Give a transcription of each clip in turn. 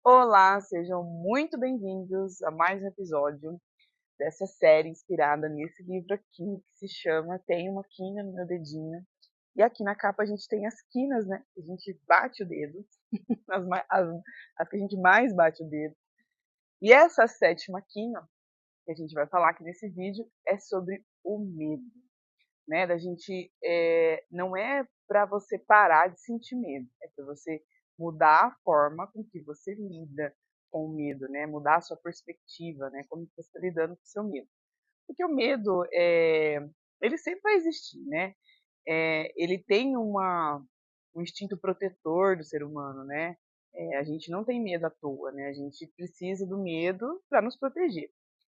Olá, sejam muito bem-vindos a mais um episódio dessa série inspirada nesse livro aqui, que se chama Tem uma Quina no Meu Dedinho. E aqui na capa a gente tem as quinas, né? A gente bate o dedo, as que a gente mais bate o dedo. E essa sétima quina, que a gente vai falar aqui nesse vídeo, é sobre o medo, né? Da gente, não é para você parar de sentir medo, é para você mudar a forma com que você lida com o medo, né? Mudar a sua perspectiva, né? Como você está lidando com o seu medo. Porque o medo, ele sempre vai existir, né? Ele tem um instinto protetor do ser humano, né? A gente não tem medo à toa, né? A gente precisa do medo para nos proteger,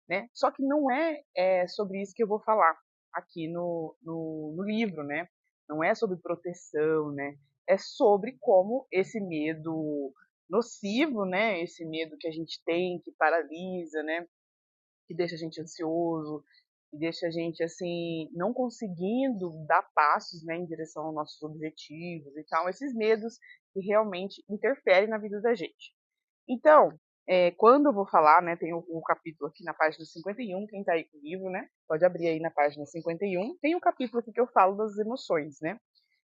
né? Só que não é sobre isso que eu vou falar aqui no livro, né? Não é sobre proteção, né? É sobre como esse medo nocivo, né? Esse medo que a gente tem, que paralisa, né? Que deixa a gente ansioso, que deixa a gente assim não conseguindo dar passos, né, em direção aos nossos objetivos e tal. Esses medos que realmente interferem na vida da gente. Então, quando eu vou falar, né, tem o capítulo aqui na página 51, quem está aí com o livro, né, pode abrir aí na página 51, tem um capítulo aqui que eu falo das emoções, né,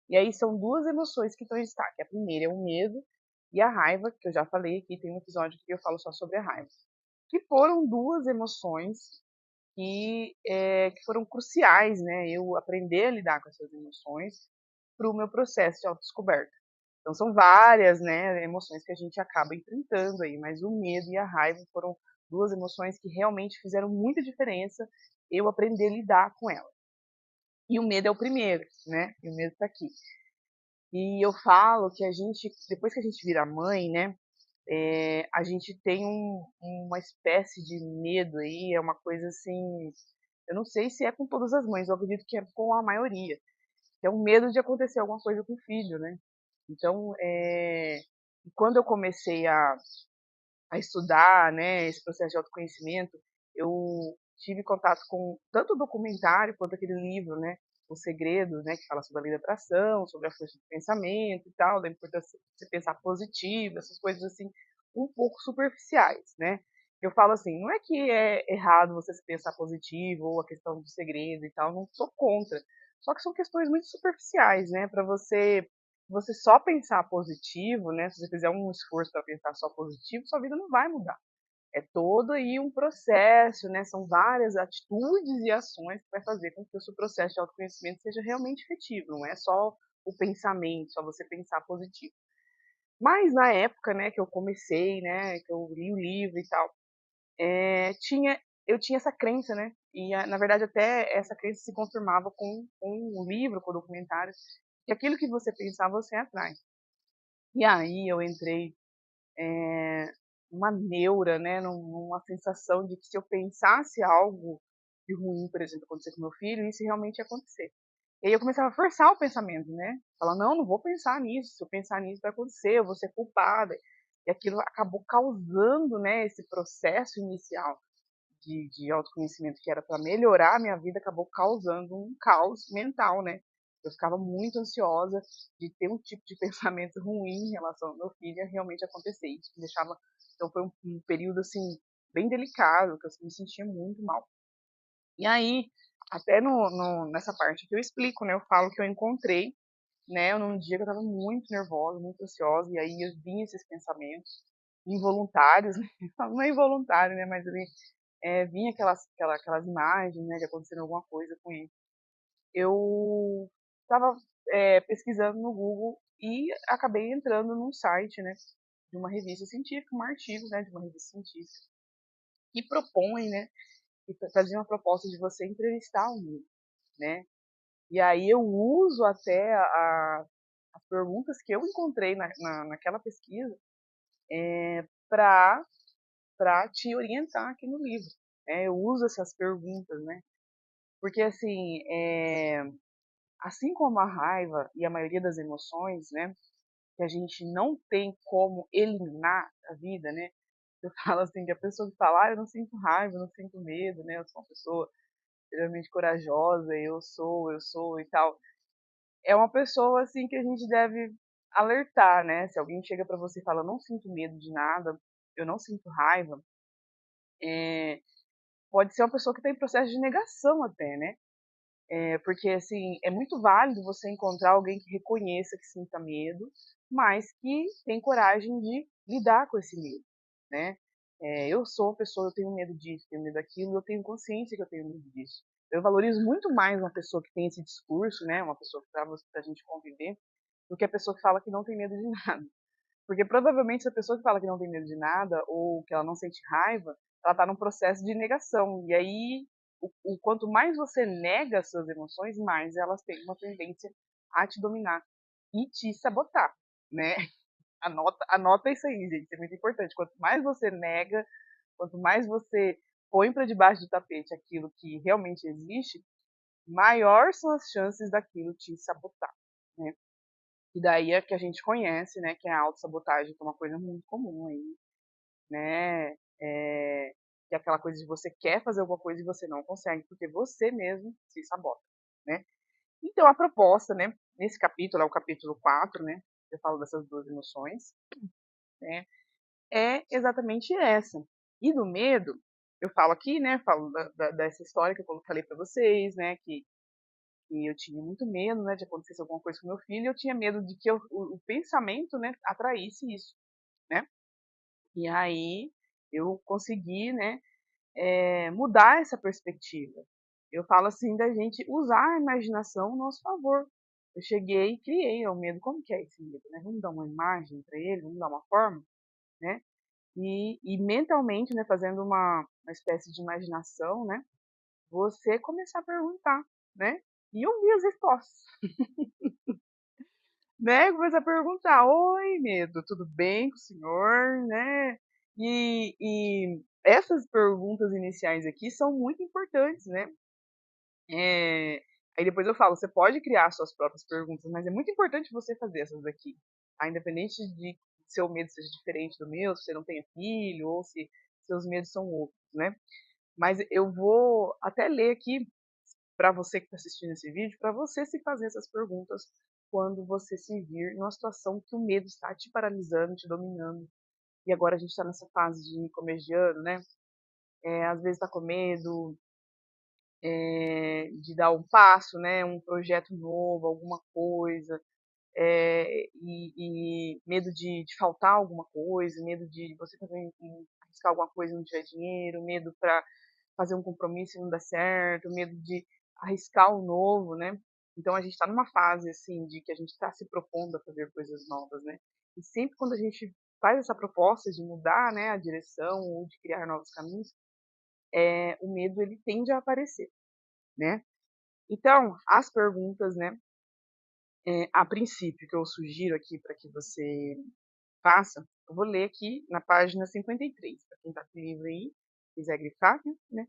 e aí são duas emoções que estão em destaque. A primeira é o medo e a raiva, que eu já falei aqui, tem um episódio que eu falo só sobre a raiva. Que foram duas emoções que foram cruciais, né, eu aprender a lidar com essas emoções para o meu processo de autodescoberta. Então são várias, né, emoções que a gente acaba enfrentando aí, mas o medo e a raiva foram duas emoções que realmente fizeram muita diferença eu aprender a lidar com elas. E o medo é o primeiro, né? E o medo está aqui. E eu falo que a gente, depois que a gente vira mãe, né, a gente tem uma espécie de medo aí, é uma coisa assim, eu não sei se é com todas as mães, eu acredito que é com a maioria, que é o medo de acontecer alguma coisa com o filho, né? Então, quando eu comecei a estudar, né, esse processo de autoconhecimento, eu tive contato com tanto o documentário quanto aquele livro, né, O Segredo, né, que fala sobre a lei da atração, sobre a força do pensamento e tal, da importância de você pensar positivo, essas coisas assim, um pouco superficiais, né. Eu falo assim, não é que é errado você pensar positivo ou a questão do segredo e tal, não sou contra. Só que são questões muito superficiais, né, para você só pensar positivo, né? Se você fizer um esforço para pensar só positivo, sua vida não vai mudar. É todo aí um processo, né? São várias atitudes e ações que vai fazer com que o seu processo de autoconhecimento seja realmente efetivo. Não é só o pensamento, só você pensar positivo. Mas na época, né, que eu comecei, né, que eu li o livro e tal, eu tinha essa crença, né? E na verdade até essa crença se confirmava com o livro, com o documentário, que aquilo que você pensar você atrai. E aí eu entrei numa neura, né, numa sensação de que se eu pensasse algo de ruim, por exemplo, acontecer com meu filho, isso realmente ia acontecer. E aí eu começava a forçar o pensamento, né? Falar, não, não vou pensar nisso, se eu pensar nisso vai acontecer, eu vou ser culpada. E aquilo acabou causando, né, esse processo inicial de autoconhecimento que era para melhorar a minha vida, acabou causando um caos mental, né? Eu ficava muito ansiosa de ter um tipo de pensamento ruim em relação ao meu filho e realmente acontecer. Isso me deixava. Então foi um período assim bem delicado, que eu me sentia muito mal. E aí, até nessa parte que eu explico, né? Eu falo que eu encontrei, né? Num dia que eu estava muito nervosa, muito ansiosa, e aí eu vinha esses pensamentos involuntários, né? Não é involuntário, né? Mas ele vinha aquelas imagens, né, de acontecendo alguma coisa com ele. Eu estava pesquisando no Google e acabei entrando num site, né, de uma revista científica, um artigo, né, de uma revista científica, que propõe, né, que fazia uma proposta de você entrevistar o mundo, né. E aí eu uso até as perguntas que eu encontrei naquela pesquisa para te orientar aqui no livro. Eu uso essas perguntas, né? Porque assim, assim como a raiva e a maioria das emoções, né, que a gente não tem como eliminar a vida, né? Eu falo assim, que a pessoa que fala, eu não sinto raiva, eu não sinto medo, né? Eu sou uma pessoa extremamente corajosa, eu sou e tal. É uma pessoa assim que a gente deve alertar, né? Se alguém chega para você e fala, não sinto medo de nada, eu não sinto raiva, pode ser uma pessoa que está em processo de negação até, né? Porque, assim, é muito válido você encontrar alguém que reconheça que sinta medo, mas que tem coragem de lidar com esse medo, né? Eu sou uma pessoa, eu tenho medo disso, tenho medo daquilo, eu tenho consciência que eu tenho medo disso. Eu valorizo muito mais uma pessoa que tem esse discurso, né? Uma pessoa para a gente conviver, do que a pessoa que fala que não tem medo de nada. Porque provavelmente essa pessoa que fala que não tem medo de nada ou que ela não sente raiva, ela está num processo de negação. E aí, quanto mais você nega as suas emoções, mais elas têm uma tendência a te dominar e te sabotar, né? Anota isso aí, gente, é muito importante. Quanto mais você nega, quanto mais você põe para debaixo do tapete aquilo que realmente existe, maior são as chances daquilo te sabotar, né? E daí é que a gente conhece, né, que é a autossabotagem, que é uma coisa muito comum aí, né? Que é aquela coisa de você quer fazer alguma coisa e você não consegue, porque você mesmo se sabota, né? Então a proposta, né, nesse capítulo, é o capítulo 4, né? Eu falo dessas duas emoções, né? É exatamente essa. E do medo, eu falo aqui, né? Falo dessa história que eu falei para vocês, né? Que eu tinha muito medo, né, de acontecer alguma coisa com meu filho, eu tinha medo de que o pensamento, né, atraísse isso, né? E aí eu consegui, né, mudar essa perspectiva. Eu falo assim da gente usar a imaginação ao nosso favor. Eu cheguei e criei o medo. Como que é esse medo, né? Vamos dar uma imagem para ele, vamos dar uma forma, né? E mentalmente, né, fazendo uma espécie de imaginação, né? Você começar a perguntar, né? E ouvir as respostas. Né, começa a perguntar: "Oi, medo, tudo bem com o senhor?", né. E essas perguntas iniciais aqui são muito importantes, né. Aí depois eu falo, você pode criar suas próprias perguntas, mas é muito importante você fazer essas daqui, tá, independente de seu medo seja diferente do meu, se você não tenha filho ou se seus medos são outros, né. Mas eu vou até ler aqui para você que está assistindo esse vídeo, para você se fazer essas perguntas quando você se vir numa situação que o medo está te paralisando, te dominando. E agora a gente está nessa fase de começo de ano, né? Às vezes está com medo de dar um passo, né? Um projeto novo, alguma coisa, e medo de faltar alguma coisa, medo de você também arriscar alguma coisa e não tiver dinheiro, medo para fazer um compromisso e não dar certo, medo de arriscar o novo, né? Então a gente está numa fase assim de que a gente está se propondo a fazer coisas novas, né? E sempre quando a gente faz essa proposta de mudar, né, a direção ou de criar novos caminhos, o medo ele tende a aparecer, né? Então as perguntas, né, a princípio que eu sugiro aqui para que você faça, eu vou ler aqui na página 53, para quem está com o livro aí, quiser grifar, né?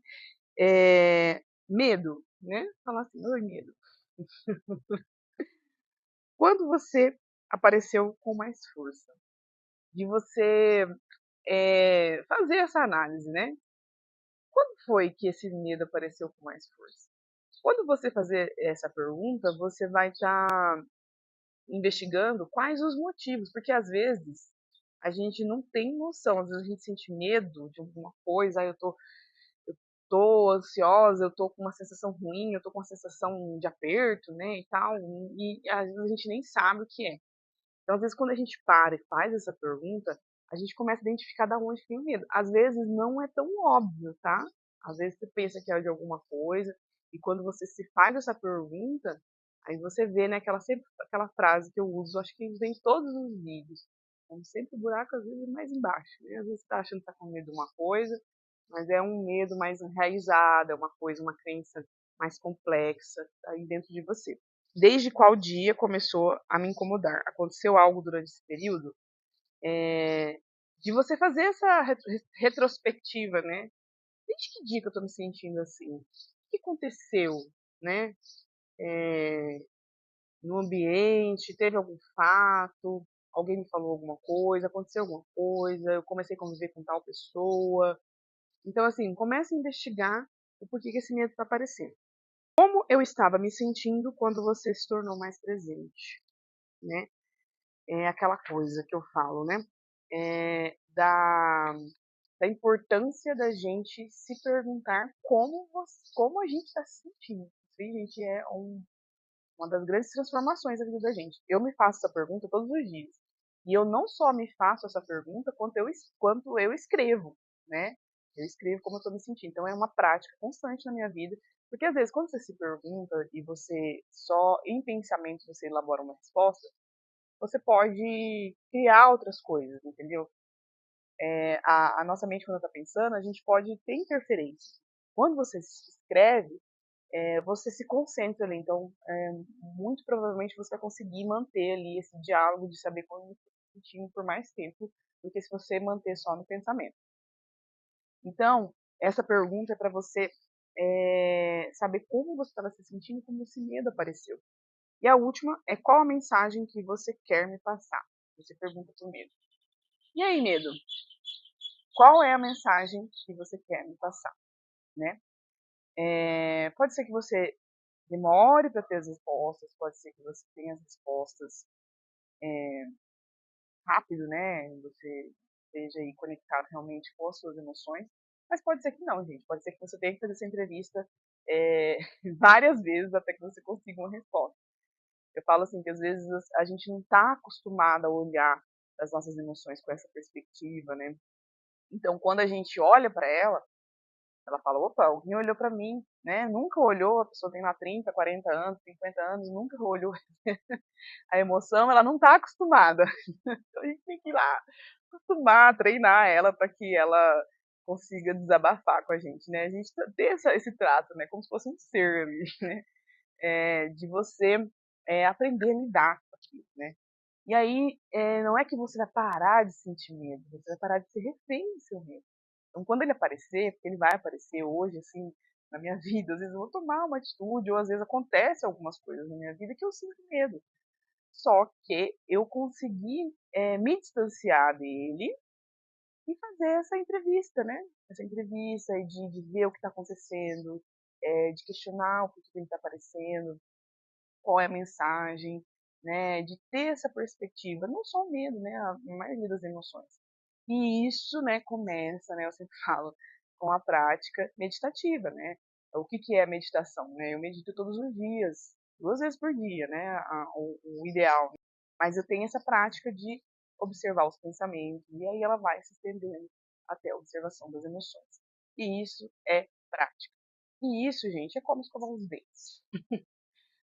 Medo, né? Falar assim, oi, medo. Quando você apareceu com mais força, de você fazer essa análise, né? Quando foi que esse medo apareceu com mais força? Quando você fazer essa pergunta, você vai estar investigando quais os motivos, porque às vezes a gente não tem noção, às vezes a gente sente medo de alguma coisa, aí eu tô ansiosa, eu tô com uma sensação ruim, eu tô com uma sensação de aperto, né, e tal, e às vezes a gente nem sabe o que é. Então, às vezes, quando a gente para e faz essa pergunta, a gente começa a identificar da onde tem o medo. Às vezes não é tão óbvio, tá? Às vezes você pensa que é de alguma coisa, e quando você se faz essa pergunta, aí você vê, né, sempre aquela frase que eu uso, acho que vem em todos os vídeos. Como sempre, o buraco às vezes é mais embaixo, né? Às vezes você tá achando que tá com medo de uma coisa, mas é um medo mais enraizado, é uma coisa, uma crença mais complexa aí dentro de você. Desde qual dia começou a me incomodar? Aconteceu algo durante esse período? De você fazer essa retrospectiva, né? Desde que dia que eu tô me sentindo assim? O que aconteceu, né? No ambiente, teve algum fato? Alguém me falou alguma coisa? Aconteceu alguma coisa? Eu comecei a conviver com tal pessoa? Então, assim, comece a investigar o porquê que esse medo está aparecendo. Como eu estava me sentindo quando você se tornou mais presente, né? É aquela coisa que eu falo, né? Da da importância da gente se perguntar como a gente está se sentindo. Isso aí, gente, é uma das grandes transformações da vida da gente. Eu me faço essa pergunta todos os dias. E eu não só me faço essa pergunta, quanto eu escrevo, né? Eu escrevo como eu estou me sentindo. Então é uma prática constante na minha vida. Porque às vezes quando você se pergunta e você só em pensamento você elabora uma resposta, você pode criar outras coisas, entendeu? A nossa mente quando está pensando, a gente pode ter interferência. Quando você se escreve, você se concentra ali. Então, muito provavelmente você vai conseguir manter ali esse diálogo de saber como você está sentindo por mais tempo do que se você manter só no pensamento. Então, essa pergunta é para você saber como você estava se sentindo, como esse medo apareceu. E a última é qual a mensagem que você quer me passar. Você pergunta por medo. E aí, medo? Qual é a mensagem que você quer me passar, né? Pode ser que você demore para ter as respostas, pode ser que você tenha as respostas rápido, né? Você esteja aí conectado realmente com as suas emoções, mas pode ser que não, gente. Pode ser que você tenha que fazer essa entrevista várias vezes até que você consiga uma resposta. Eu falo assim que às vezes a gente não está acostumada a olhar as nossas emoções com essa perspectiva, né? Então, quando a gente olha para ela fala, opa, alguém olhou para mim, né? Nunca olhou, a pessoa tem lá 30, 40 anos, 50 anos, nunca olhou a emoção, ela não está acostumada. Então a gente tem que ir lá acostumar, treinar ela para que ela consiga desabafar com a gente, né? A gente ter esse trato, né? Como se fosse um ser ali, né? De você aprender a lidar com aquilo, né? E aí, não é que você vai parar de sentir medo, você vai parar de ser refém do seu medo. Então, quando ele aparecer, porque ele vai aparecer hoje, assim, na minha vida, às vezes eu vou tomar uma atitude, ou às vezes acontece algumas coisas na minha vida que eu sinto medo. Só que eu consegui me distanciar dele e fazer essa entrevista, né? Essa entrevista e de ver o que está acontecendo, de questionar o que ele está aparecendo, qual é a mensagem, né? De ter essa perspectiva, não só o medo, né? A maioria das emoções. E isso, né, começa, né, eu sempre falo, com a prática meditativa, né? O que que é a meditação, né? Eu medito todos os dias, 2 vezes por dia, né? O ideal. Mas eu tenho essa prática de observar os pensamentos e aí ela vai se estendendo até a observação das emoções. E isso é prática. E isso, gente, é como escovar os dentes.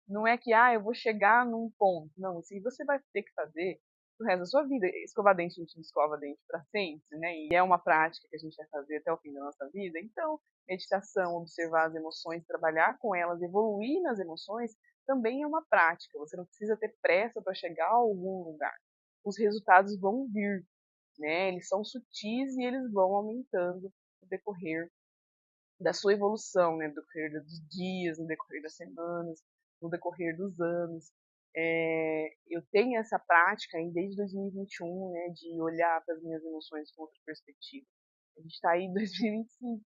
Não é que, eu vou chegar num ponto. Não, assim, você vai ter que fazer o resto da sua vida. Escovar dente, a gente não escova dente para sempre, né? E é uma prática que a gente vai fazer até o fim da nossa vida. Então, meditação, observar as emoções, trabalhar com elas, evoluir nas emoções, também é uma prática. Você não precisa ter pressa para chegar a algum lugar. Os resultados vão vir, né? Eles são sutis e eles vão aumentando no decorrer da sua evolução, né, no decorrer dos dias, no decorrer das semanas, no decorrer dos anos. Eu tenho essa prática aí desde 2021, né, de olhar para as minhas emoções com outra perspectiva. A gente está aí em 2025.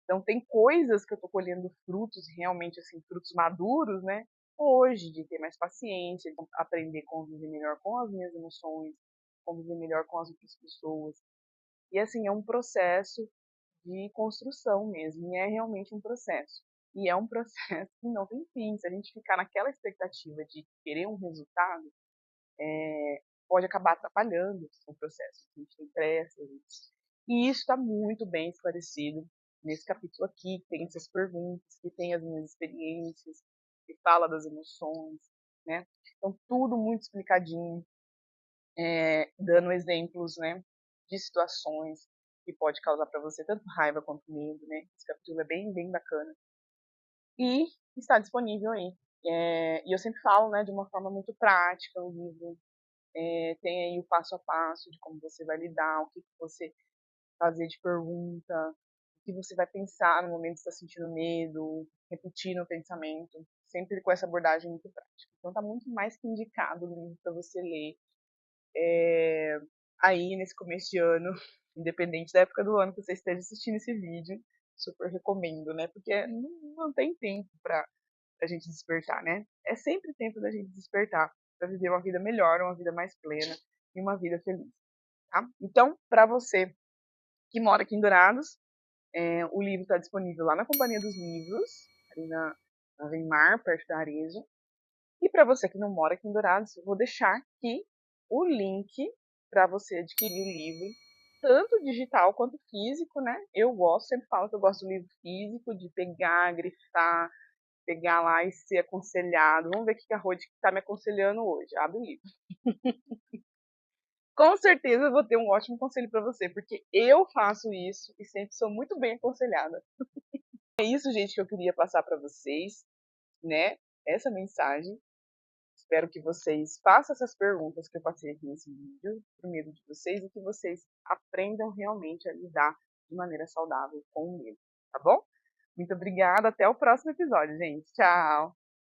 Então tem coisas que eu estou colhendo frutos, realmente assim, frutos maduros, né, hoje, de ter mais paciência, de aprender a conviver melhor com as minhas emoções, conviver melhor com as outras pessoas. E assim, é um processo de construção mesmo, e é realmente um processo. E é um processo que não tem fim. Se a gente ficar naquela expectativa de querer um resultado, pode acabar atrapalhando o processo. A gente tem pressa. E isso está muito bem esclarecido nesse capítulo aqui, que tem essas perguntas, que tem as minhas experiências, que fala das emoções, né? Então, tudo muito explicadinho, dando exemplos, né, de situações que pode causar para você tanto raiva quanto medo, né? Esse capítulo é bem, bem bacana. E está disponível aí. E eu sempre falo, né, de uma forma muito prática, o livro tem aí o passo a passo de como você vai lidar, o que você fazer de pergunta, o que você vai pensar no momento que está sentindo medo, repetir no pensamento, sempre com essa abordagem muito prática. Então tá muito mais que indicado o livro para você ler aí nesse começo de ano, independente da época do ano que você esteja assistindo esse vídeo, super recomendo, né? Porque não tem tempo para a gente despertar, né? É sempre tempo da gente despertar para viver uma vida melhor, uma vida mais plena e uma vida feliz, tá? Então, para você que mora aqui em Dourados. O livro está disponível lá na Companhia dos Livros, ali na Weimar, perto da Arezo. E para você que não mora aqui em Dourados, eu vou deixar aqui o link para você adquirir o livro, tanto digital quanto físico, né? Eu gosto, sempre falo que eu gosto do livro físico, de pegar, grifar, pegar lá e ser aconselhado. Vamos ver o que a Rode está me aconselhando hoje. Abre o livro. Com certeza eu vou ter um ótimo conselho para você, porque eu faço isso e sempre sou muito bem aconselhada. É isso, gente, que eu queria passar para vocês, né? Essa mensagem. Espero que vocês façam essas perguntas que eu passei aqui nesse vídeo, por medo de vocês, e que vocês aprendam realmente a lidar de maneira saudável com o medo, tá bom? Muito obrigada, até o próximo episódio, gente. Tchau!